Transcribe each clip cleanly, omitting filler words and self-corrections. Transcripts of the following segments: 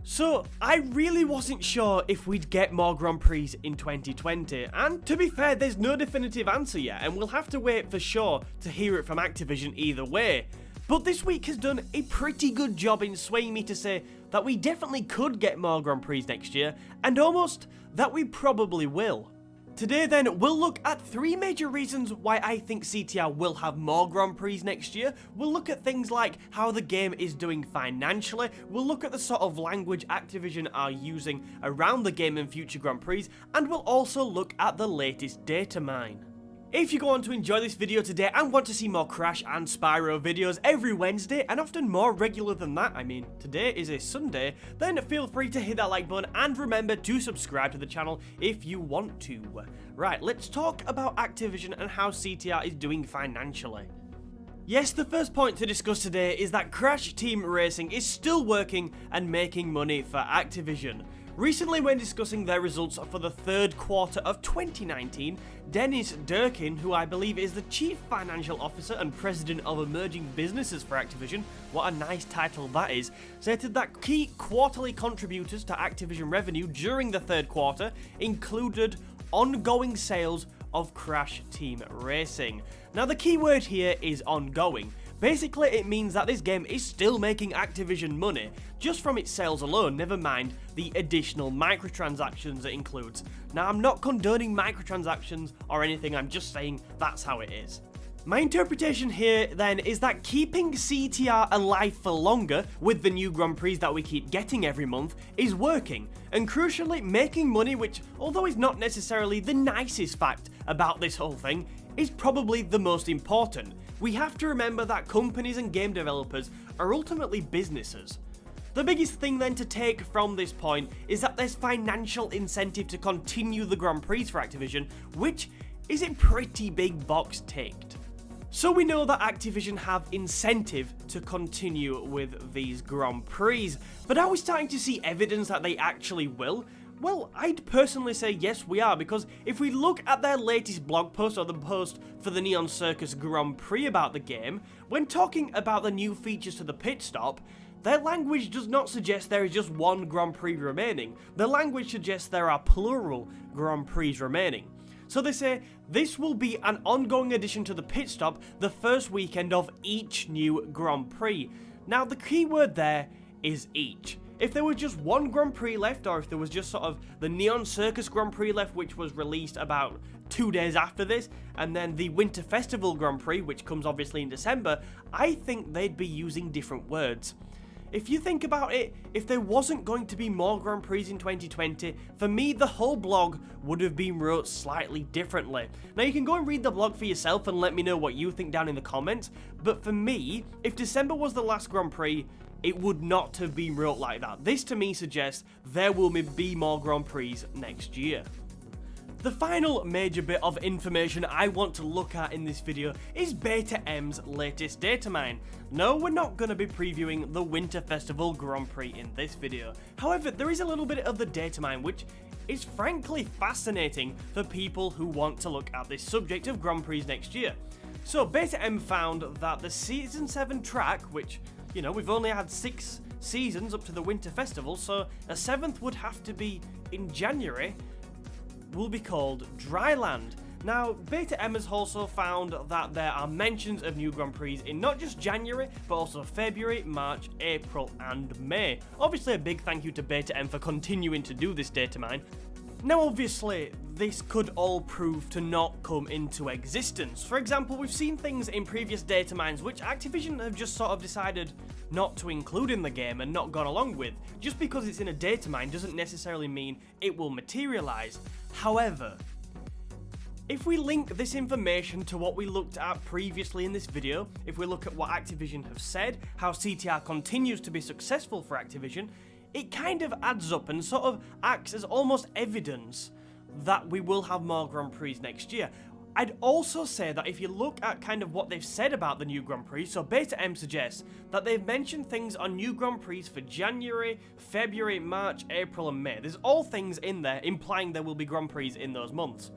So, I really wasn't sure if we'd get more Grand Prix in 2020, and to be fair, there's no definitive answer yet, and we'll have to wait for sure to hear it from Activision either way. But this week has done a pretty good job in swaying me to say that we definitely could get more Grand Prix next year, and almost that we probably will. Today then, we'll look at 3 major reasons why I think CTR will have more Grand Prix next year. We'll look at things like how the game is doing financially, we'll look at the sort of language Activision are using around the game in future Grand Prix, and we'll also look at the latest data mine. If you go on to enjoy this video today and want to see more Crash and Spyro videos every Wednesday, and often more regular than that, I mean, today is a Sunday, then feel free to hit that like button and remember to subscribe to the channel if you want to. Right, let's talk about Activision and how CTR is doing financially. Yes, the first point to discuss today is that Crash Team Racing is still working and making money for Activision. Recently, when discussing their results for the third quarter of 2019, Dennis Durkin, who I believe is the Chief Financial Officer and President of Emerging Businesses for Activision, what a nice title that is, stated that key quarterly contributors to Activision revenue during the third quarter included ongoing sales of Crash Team Racing. Now, the key word here is ongoing. Basically, it means that this game is still making Activision money, just from its sales alone, never mind the additional microtransactions it includes. Now, I'm not condoning microtransactions or anything, I'm just saying that's how it is. My interpretation here, then, is that keeping CTR alive for longer with the new Grand Prix that we keep getting every month is working, and crucially making money, which, although is not necessarily the nicest fact about this whole thing, is probably the most important. We have to remember that companies and game developers are ultimately businesses. The biggest thing then to take from this point is that there's financial incentive to continue the Grand Prix for Activision, which is a pretty big box ticked. So we know that Activision have incentive to continue with these Grand Prix, but are we starting to see evidence that they actually will? Well, I'd personally say yes we are, because if we look at their latest blog post, or the post for the Neon Circus Grand Prix about the game, when talking about the new features to the pit stop, their language does not suggest there is just one Grand Prix remaining. The language suggests there are plural Grand Prix remaining. So they say this will be an ongoing addition to the pit stop the first weekend of each new Grand Prix. Now, the key word there is each. If there was just one Grand Prix left, or if there was just sort of the Neon Circus Grand Prix left, which was released about 2 days after this, and then the Winter Festival Grand Prix, which comes obviously in December, I think they'd be using different words. If you think about it, if there wasn't going to be more Grand Prix in 2020, for me the whole blog would have been wrote slightly differently. Now you can go and read the blog for yourself and let me know what you think down in the comments, but for me, if December was the last Grand Prix, it would not have been wrote like that. This to me suggests there will be more Grand Prix next year. The final major bit of information I want to look at in this video is BetaM's latest data mine. No, we're not going to be previewing the Winter Festival Grand Prix in this video. However, there is a little bit of the data mine which is frankly fascinating for people who want to look at this subject of Grand Prix next year. So BetaM found that the Season 7 track, which, you know, we've only had 6 seasons up to the Winter Festival, so a 7th would have to be in January, will be called Dryland. Now, BetaM has also found that there are mentions of new Grand Prix in not just January, but also February, March, April, and May. Obviously, a big thank you to BetaM for continuing to do this data mine. Now, obviously, this could all prove to not come into existence. For example, we've seen things in previous data mines which Activision have just sort of decided not to include in the game and not gone along with. Just because it's in a data mine doesn't necessarily mean it will materialize. However, if we link this information to what we looked at previously in this video, if we look at what Activision have said, how CTR continues to be successful for Activision, it kind of adds up and sort of acts as almost evidence that we will have more Grand Prix next year. I'd also say that if you look at kind of what they've said about the new Grand Prix, so BetaM suggests that they've mentioned things on new Grand Prix for January, February, March, April and May. There's all things in there implying there will be Grand Prix in those months.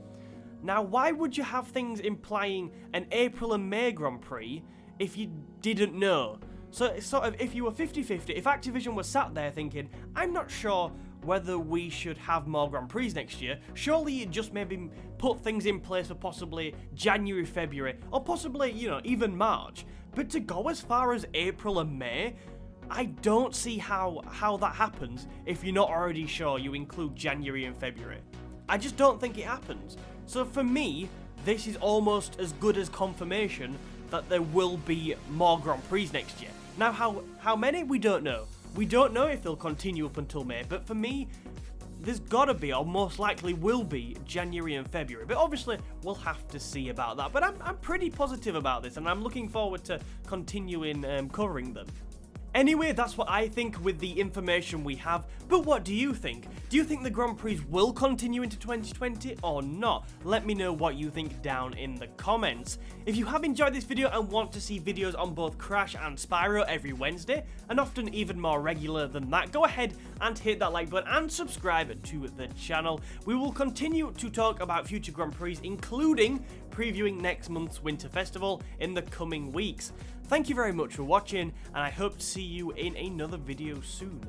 Now, why would you have things implying an April and May Grand Prix if you didn't know? So it's sort of, if you were 50-50, if Activision was sat there thinking, I'm not sure whether we should have more Grand Prix next year, surely you'd just maybe put things in place for possibly January, February, or possibly, you know, even March. But to go as far as April and May, I don't see how that happens if you're not already sure you include January and February. I just don't think it happens. So for me, this is almost as good as confirmation that there will be more Grand Prix next year. Now, how many? We don't know. We don't know if they'll continue up until May, but for me, there's gotta be, or most likely will be, January and February. But obviously, we'll have to see about that. But I'm pretty positive about this, and I'm looking forward to continuing covering them. Anyway, that's what I think with the information we have, but what do you think? Do you think the Grand Prix will continue into 2020 or not? Let me know what you think down in the comments. If you have enjoyed this video and want to see videos on both Crash and Spyro every Wednesday, and often even more regular than that, go ahead and hit that like button and subscribe to the channel. We will continue to talk about future Grand Prix, including previewing next month's Winter Festival in the coming weeks. Thank you very much for watching, and I hope to see you in another video soon.